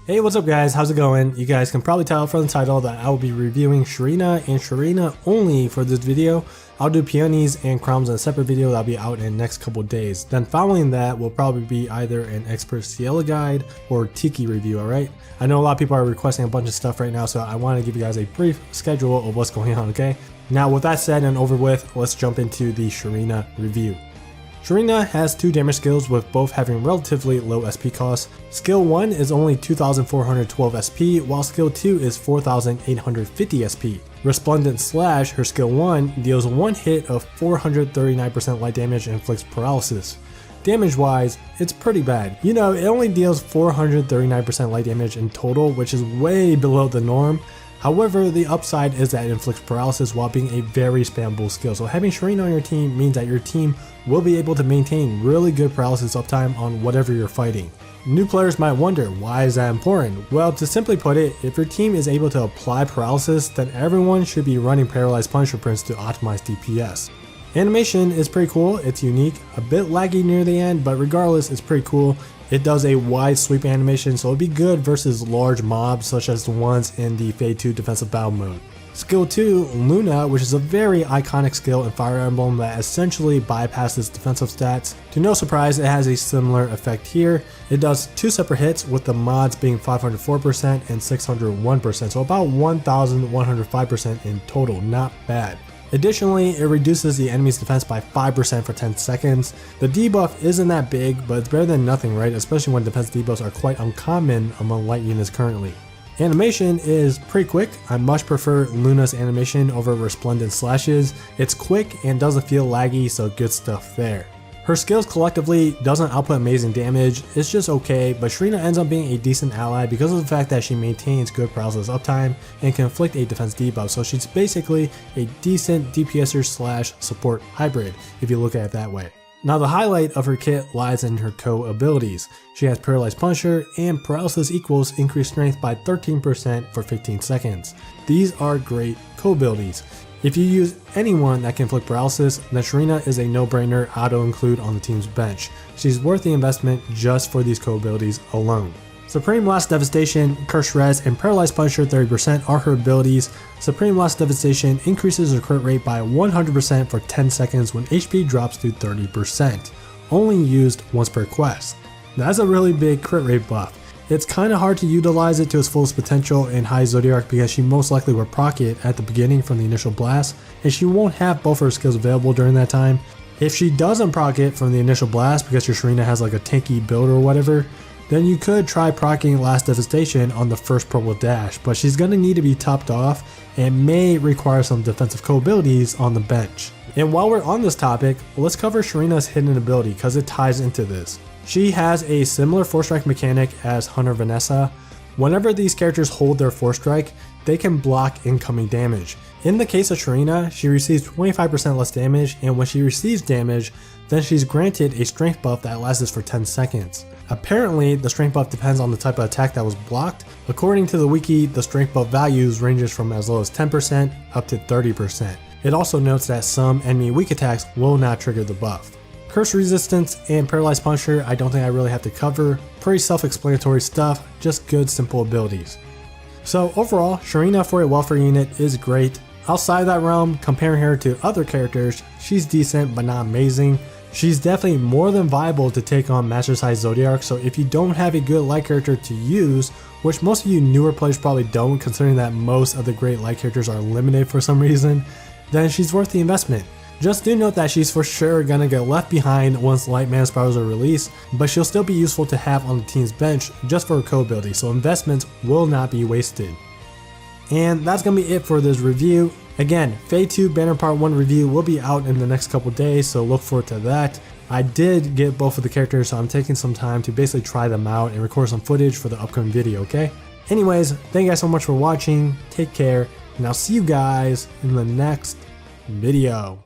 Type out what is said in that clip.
Hey, what's up guys, how's it going? You guys can probably tell from the title that I will be reviewing Sharena and Sharena only for this video. I'll do peonies and crowns in a separate video that'll be out in the next couple days. Then following that will probably be either an expert Ciela guide or Tiki review, alright? I know a lot of people are requesting a bunch of stuff right now, so I want to give you guys a brief schedule of what's going on, okay? Now with that said and over with, let's jump into the Sharena review. Sharena has two damage skills with both having relatively low SP costs. Skill 1 is only 2412 SP while skill 2 is 4850 SP. Resplendent Slash, her skill 1, deals one hit of 439% light damage and inflicts paralysis. Damage wise, it's pretty bad. You know, it only deals 439% light damage in total, which is way below the norm. However, the upside is that it inflicts paralysis while being a very spammable skill. So having Sharena on your team means that your team will be able to maintain really good paralysis uptime on whatever you're fighting. New players might wonder, why is that important? Well, to simply put it, if your team is able to apply paralysis, then everyone should be running Paralyzed Punisher prints to optimize DPS. Animation is pretty cool, it's unique, a bit laggy near the end, but regardless, it's pretty cool. It does a wide sweep animation, so it'll be good versus large mobs such as the ones in the Phase 2 defensive battle mode. Skill 2, Luna, which is a very iconic skill in Fire Emblem that essentially bypasses defensive stats. To no surprise, it has a similar effect here. It does two separate hits with the mods being 504% and 601%, so about 1105% in total, not bad. Additionally, it reduces the enemy's defense by 5% for 10 seconds. The debuff isn't that big, but it's better than nothing, right? Especially when defense debuffs are quite uncommon among light units currently. Animation is pretty quick. I much prefer Luna's animation over Resplendent Slash's. It's quick and doesn't feel laggy, so good stuff there. Her skills collectively doesn't output amazing damage, it's just okay, but Sharena ends up being a decent ally because of the fact that she maintains good paralysis uptime and can inflict a defense debuff, so she's basically a decent DPSer slash support hybrid if you look at it that way. Now the highlight of her kit lies in her co-abilities. She has Paralyzed Punisher and Paralysis equals increased strength by 13% for 15 seconds. These are great co-abilities. If you use anyone that can inflict paralysis, then Sharena is a no-brainer auto-include on the team's bench. She's worth the investment just for these co-abilities alone. Supreme Blast Devastation, Curse Res, and Paralyzed Punisher 30% are her abilities. Supreme Blast Devastation increases her crit rate by 100% for 10 seconds when HP drops to 30%, only used once per quest. That's a really big crit rate buff. It's kinda hard to utilize it to its fullest potential in High Zodiac because she most likely will proc it at the beginning from the initial blast, and she won't have both her skills available during that time. If she doesn't proc it from the initial blast because your Sharena has like a tanky build or whatever, then you could try proccing Last Devastation on the first purple dash, but she's gonna need to be topped off and may require some defensive co-abilities on the bench. And while we're on this topic, let's cover Sharena's hidden ability because it ties into this. She has a similar Force Strike mechanic as Hunter Vanessa. Whenever these characters hold their Force Strike, they can block incoming damage. In the case of Sharena, she receives 25% less damage, and when she receives damage, then she's granted a strength buff that lasts for 10 seconds. Apparently, the strength buff depends on the type of attack that was blocked. According to the wiki, the strength buff values ranges from as low as 10% up to 30%. It also notes that some enemy weak attacks will not trigger the buff. Curse Resistance and Paralyzed Punisher I don't think I really have to cover. Pretty self-explanatory stuff, just good simple abilities. So overall, Sharena for a welfare unit is great. Outside of that realm, comparing her to other characters, she's decent but not amazing. She's definitely more than viable to take on Master Size Zodiac, so if you don't have a good light character to use, which most of you newer players probably don't considering that most of the great light characters are limited for some reason, then she's worth the investment. Just do note that she's for sure gonna get left behind once Light Mana Spirals are released, but she'll still be useful to have on the team's bench just for her co-ability, so investments will not be wasted. And that's gonna be it for this review. Again, Phase 2 Banner Part 1 review will be out in the next couple days, so look forward to that. I did get both of the characters, so I'm taking some time to basically try them out and record some footage for the upcoming video, okay? Anyways, thank you guys so much for watching, take care, and I'll see you guys in the next video.